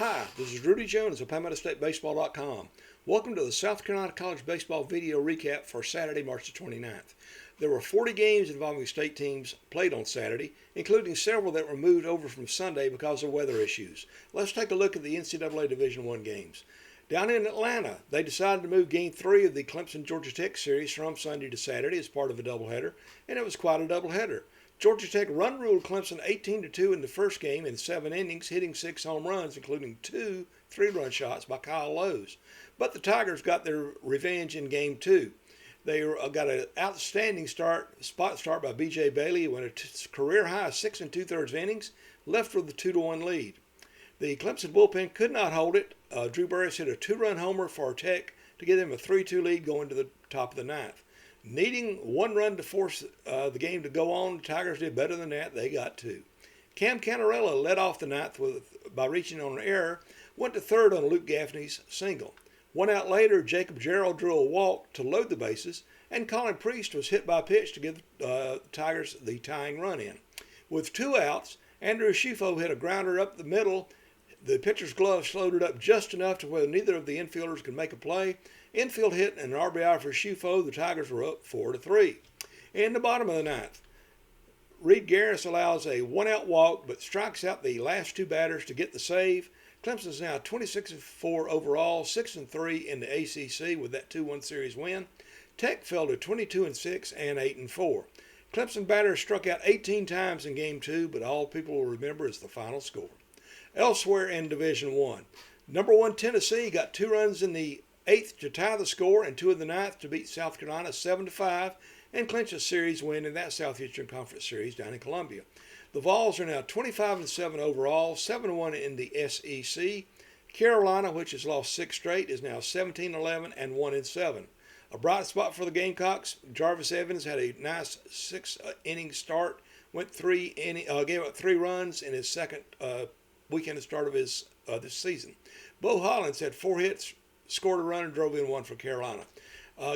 Hi, this is Rudy Jones of PalmettoStateBaseball.com. Welcome to the South Carolina College Baseball video recap for Saturday, March the 29th. There were 40 games involving state teams played on Saturday, including several that were moved over from Sunday because of weather issues. Let's take a look at the NCAA Division I games. Down in Atlanta, they decided to move Game 3 of the Clemson-Georgia Tech series from Sunday to Saturday as part of a doubleheader, and it was quite a doubleheader. Georgia Tech run-ruled Clemson 18-2 in the first game in 7 innings, hitting 6 home runs, including 2 3-run shots by Kyle Lowes. But the Tigers got their revenge in Game 2. They got an outstanding spot start by B.J. Bailey, who went a career-high 6 2/3 innings, left with a 2-1 lead. The Clemson bullpen could not hold it. Drew Burris hit a 2-run homer for Tech to give them a 3-2 lead going to the top of the ninth. Needing 1 run to force the game to go on, the Tigers did better than that. They got 2. Cam Canarella led off the ninth by reaching on an error, went to third on Luke Gaffney's single. 1 out later, Jacob Gerald drew a walk to load the bases, and Colin Priest was hit by a pitch to give the Tigers the tying run in. With 2 outs, Andrew Schifo hit a grounder up the middle. The pitcher's glove floated up just enough to where neither of the infielders could make a play. Infield hit and an RBI for Schifo. The Tigers were up 4-3. In the bottom of the ninth, Reed Garris allows a 1-out walk but strikes out the last 2 batters to get the save. Clemson is now 26-4 overall, 6-3 in the ACC with that 2-1 series win. Tech fell to 22-6 and 8-4. Clemson batters struck out 18 times in Game 2, but all people will remember is the final score. Elsewhere in Division I, number 1 Tennessee got 2 runs in the 8th to tie the score and 2 in the 9th to beat South Carolina 7-5 and clinch a series win in that Southeastern Conference series down in Columbia. The Vols are now 25-7 overall, 7-1 in the SEC. Carolina, which has lost 6 straight, is now 17-11 and 1-7. A bright spot for the Gamecocks. Jarvis Evans had a nice 6-inning start, gave up 3 runs in his second weekend start of his this season. Bo Hollins had 4 hits, scored a run, and drove in 1 for Carolina.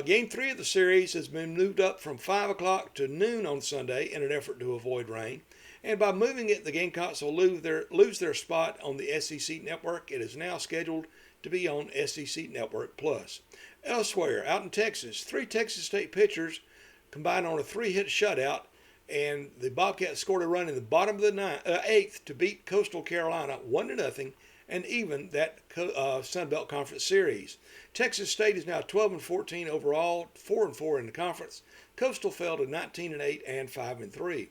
Game 3 of the series has been moved up from 5 o'clock to noon on Sunday in an effort to avoid rain. And by moving it, the Gamecocks will lose their spot on the SEC Network. It is now scheduled to be on SEC Network Plus. Elsewhere, out in Texas, 3 Texas State pitchers combined on a 3-hit shutout, and the Bobcats scored a run in the bottom of the 8th to beat Coastal Carolina 1-0 and even that Sun Belt Conference series. Texas State is now 12-14 overall, 4-4 in the conference. Coastal fell to 19-8 and 5-3.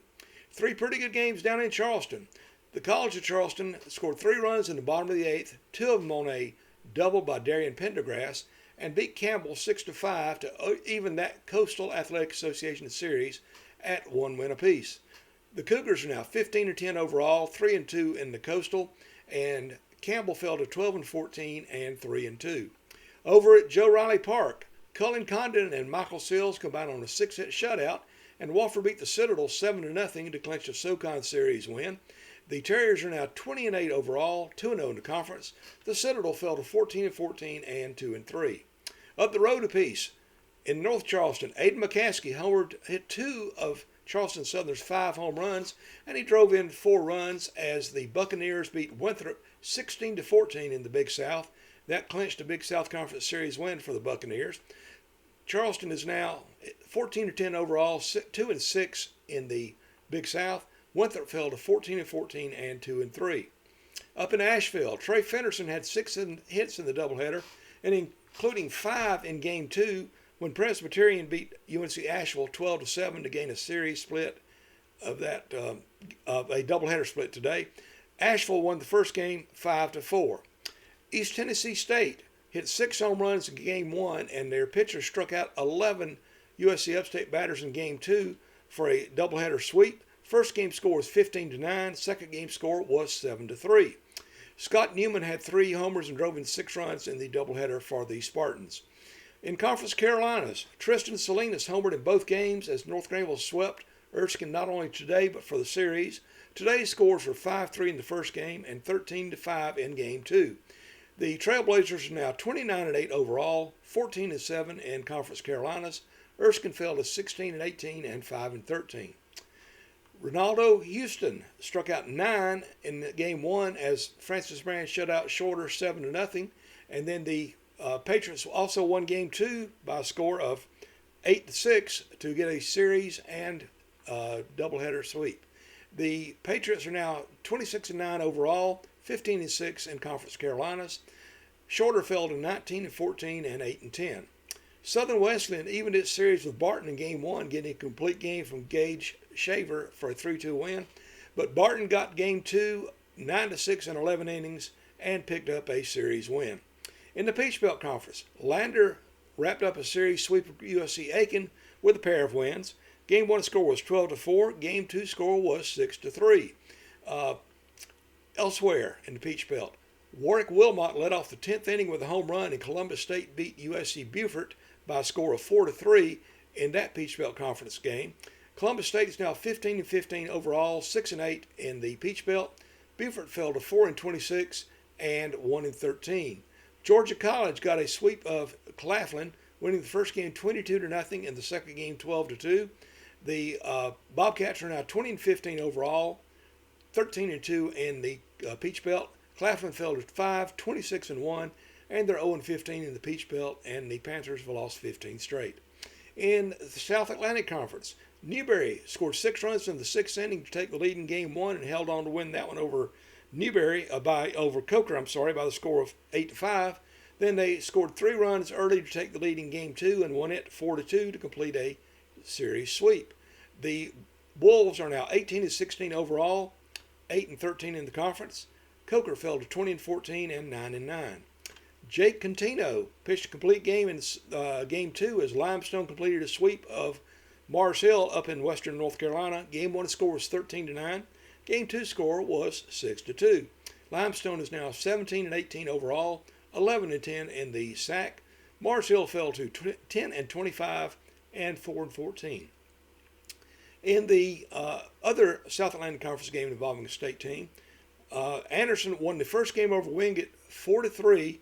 3 pretty good games down in Charleston. The College of Charleston scored 3 runs in the bottom of the 8th, 2 of them on a double by Darian Pendergrass, and beat Campbell 6-5 to even that Coastal Athletic Association series at 1 win apiece. The Cougars are now 15-10 overall, 3-2 in the Coastal, and Campbell fell to 12-14 and 3-2. Over at Joe Riley Park, Cullen Condon and Michael Sills combined on a 6-hit shutout, and Wofford beat the Citadel 7-0 to clinch a SoCon series win. The Terriers are now 20-8 overall, 2-0 in the conference. The Citadel fell to 14-14 and 2-3. Up the road a piece, in North Charleston, Aiden McCaskey hit 2 of Charleston Southern's 5 home runs, and he drove in 4 runs as the Buccaneers beat Winthrop 16-14 in the Big South. That clinched a Big South Conference Series win for the Buccaneers. Charleston is now 14-10 overall, 2-6 in the Big South. Winthrop fell to 14-14 and 2-3. Up in Asheville, Trey Fenderson had 6 hits in the doubleheader, and including 5 in Game 2 when Presbyterian beat UNC Asheville 12-7 to gain a series split of that of a doubleheader split today. Asheville won the first game 5-4. East Tennessee State hit 6 home runs in Game 1, and their pitchers struck out 11 USC Upstate batters in Game 2 for a doubleheader sweep. First game score was 15-9. Second game score was 7-3. Scott Newman had 3 homers and drove in 6 runs in the doubleheader for the Spartans. In Conference Carolinas, Tristan Salinas homered in both games as North Greenville swept Erskine not only today but for the series. Today's scores were 5-3 in the first game and 13-5 in Game 2. The Trailblazers are now 29-8 overall, 14-7 in Conference Carolinas. Erskine fell to 16-18 and 5-13. Ronaldo Houston struck out 9 in game 1 as Francis Brand shut out Shorter 7-0. And then the Patriots also won game 2 by a score of 8-6 to get a series and doubleheader sweep. The Patriots are now 26-9 overall, 15-6 in Conference Carolinas. Shorter fell to 19-14 and 8-10. Southern Wesleyan evened its series with Barton in game 1, getting a complete game from Gage Shaver for a 3-2 win. But Barton got game 2, 9-6 in 11 innings, and picked up a series win. In the Peach Belt Conference, Lander wrapped up a series sweep of USC Aiken with a pair of wins. Game 1 score was 12-4. Game 2 score was 6-3. Elsewhere in the Peach Belt, Warwick Wilmot led off the 10th inning with a home run, and Columbus State beat USC Beaufort by a score of 4-3 in that Peach Belt Conference game. Columbus State is now 15-15 overall, 6-8 in the Peach Belt. Beaufort fell to 4-26 and 1-13. Georgia College got a sweep of Claflin, winning the first game 22-0 and the second game 12-2. The Bobcats are now 20-15 overall, 13-2 in the Peach Belt. Claflin fell to 5, 26-1, and they're 0-15 in the Peach Belt, and the Panthers have lost 15 straight. In the South Atlantic Conference, Newberry scored 6 runs in the 6th inning to take the lead in game 1 and held on to win that one over Coker, by the score of 8-5. Then they scored 3 runs early to take the lead in game 2 and won it 4-2 to complete a series sweep. The Wolves are now 18-16 overall, 8-13 in the conference. Coker fell to 20-14 and 9-9. Jake Contino pitched a complete game in game 2 as Limestone completed a sweep of Mars Hill up in western North Carolina. Game 1 score was 13-9. Game 2 score was 6-2. Limestone is now 17-18 overall, 11-10 in the SAC. Mars Hill fell to 10-25 and 4-14. In the other South Atlantic Conference game involving a state team, Anderson won the first game over Wingate 4-3,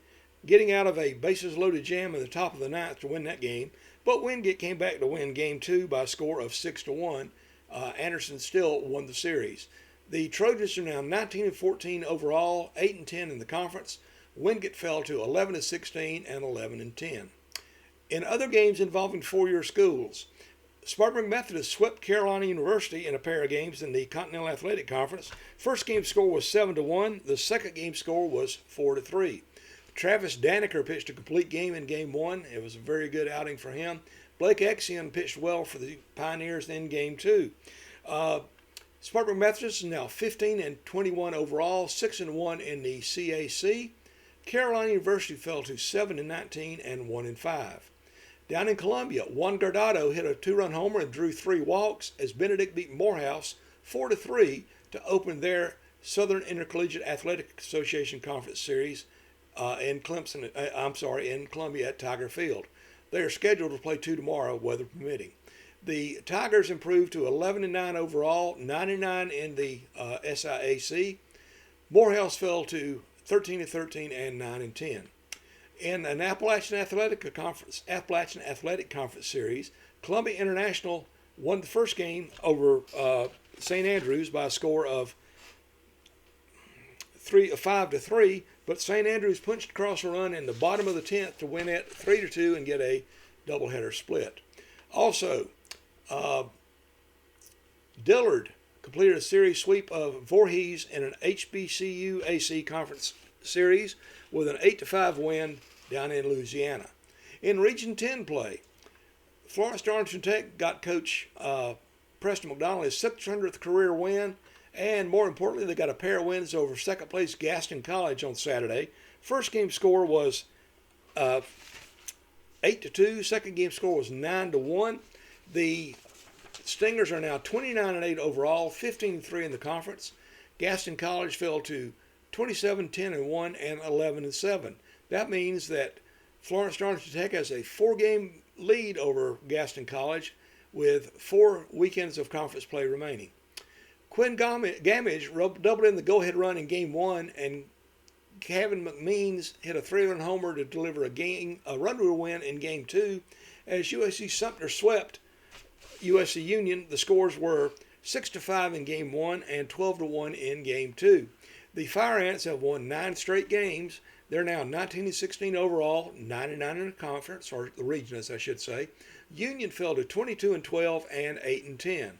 getting out of a bases-loaded jam in the top of the 9th to win that game. But Wingate came back to win game 2 by a score of 6-1. Anderson still won the series. The Trojans are now 19-14 overall, 8-10 in the conference. Wingate fell to 11-16 and 11-10. In other games involving four-year schools, Spartanburg Methodist swept Carolina University in a pair of games in the Continental Athletic Conference. First game score was 7-1. The second game score was 4-3. Travis Daniker pitched a complete game in game 1. It was a very good outing for him. Blake Exian pitched well for the Pioneers in game 2. Spartanburg Methodist is now 15-21 overall, 6-1 in the CAC. Carolina University fell to 7-19 and 1-5. Down in Columbia, Juan Guardado hit a 2-run homer and drew 3 walks as Benedict beat Morehouse 4-3 to open their Southern Intercollegiate Athletic Association Conference Series in Columbia at Tiger Field. They are scheduled to play 2 tomorrow, weather permitting. The Tigers improved to 11-9 overall, 9-9 in the SIAC. Morehouse fell to 13-13 and 9-10. In an Appalachian Athletic Conference Series, Columbia International won the first game over St. Andrews by a score of 5-3, but St. Andrews punched across a run in the bottom of the 10th to win it 3-2 and get a doubleheader split. Also, Dillard completed a series sweep of Voorhees in an HBCU AC Conference Series with an 8-5 win down in Louisiana. In Region 10 play, Florence Darlington Tech got Coach Preston McDonald his 600th career win, and more importantly, they got a pair of wins over second place Gaston College on Saturday. First game score was 8-2. Second game score was 9-1. The Stingers are now 29-8 overall, 15-3 in the conference. Gaston College fell to 27-10-1 and 11-7. That means that Florence Darlington Tech has a 4-game lead over Gaston College with 4 weekends of conference play remaining. Quinn Gamage doubled in the go-ahead run in Game 1, and Kevin McMeans hit a 3-run homer to deliver a run rule win in Game 2. As USC Sumter swept USC Union, the scores were 6-5 in Game 1 and 12-1 in Game 2. The Fire Ants have won 9 straight games. They're now 19-16 overall, 99 in the conference, or the region, as I should say. Union fell to 22-12 and 8-10.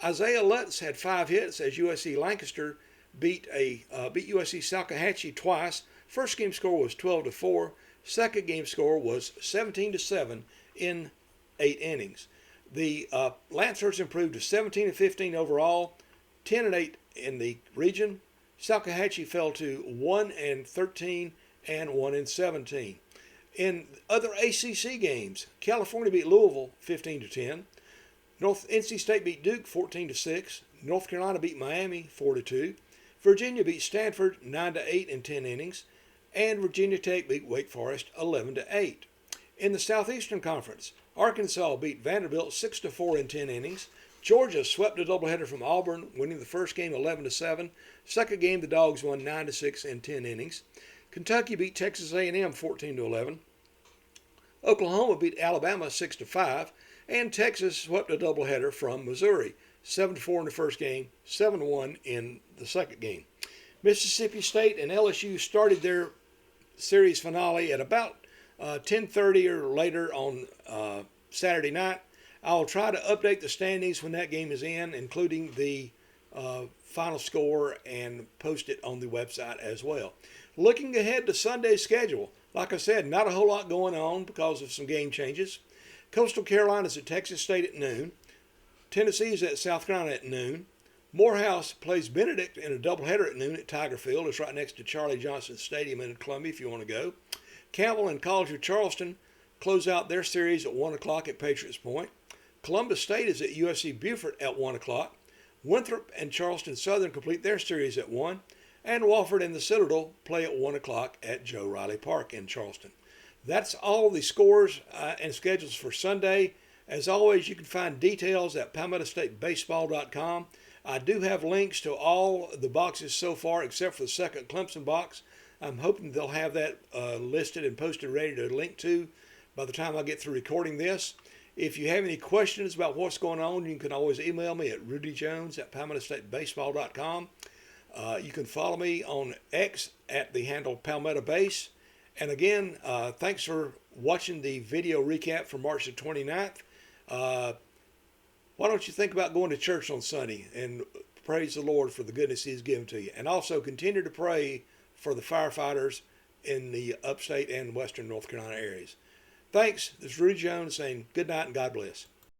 Isaiah Lutz had 5 hits as USC Lancaster beat USC Salkehatchie twice. First game score was 12-4. Second game score was 17-7 in 8 innings. The Lancers improved to 17-15 overall, 10-8 in the region. Salkehatchie fell to 1-13 and 1-17. In other ACC games, California beat Louisville 15-10. NC State beat Duke 14-6. North Carolina beat Miami 4-2. Virginia beat Stanford 9-8 in 10 innings. And Virginia Tech beat Wake Forest 11-8. In the Southeastern Conference, Arkansas beat Vanderbilt 6-4 in 10 innings. Georgia swept a doubleheader from Auburn, winning the first game 11-7. Second game, the Dogs won 9-6 in 10 innings. Kentucky beat Texas A&M 14-11. Oklahoma beat Alabama 6-5, and Texas swept a doubleheader from Missouri, 7-4 in the first game, 7-1 in the second game. Mississippi State and LSU started their series finale at about 10:30 or later on Saturday night. I'll try to update the standings when that game is in, including the final score, and post it on the website as well. Looking ahead to Sunday's schedule, like I said, not a whole lot going on because of some game changes. Coastal Carolina is at Texas State at noon. Tennessee is at South Carolina at noon. Morehouse plays Benedict in a doubleheader at noon at Tiger Field. It's right next to Charlie Johnson Stadium in Columbia if you want to go. Campbell and College of Charleston close out their series at 1 o'clock at Patriots Point. Columbus State is at USC Beaufort at 1 o'clock. Winthrop and Charleston Southern complete their series at 1. And Wofford and the Citadel play at 1 o'clock at Joe Riley Park in Charleston. That's all the scores and schedules for Sunday. As always, you can find details at PalmettoStateBaseball.com. I do have links to all the boxes so far except for the second Clemson box. I'm hoping they'll have that listed and posted ready to link to by the time I get through recording this. If you have any questions about what's going on, you can always email me at rudyjones@PalmettoStateBaseball.com. You can follow me on X at the handle Palmetto Base. And again, thanks for watching the video recap for March the 29th. Why don't you think about going to church on Sunday and praise the Lord for the goodness He's given to you. And also continue to pray for the firefighters in the upstate and western North Carolina areas. Thanks. This is Rudy Jones saying good night and God bless.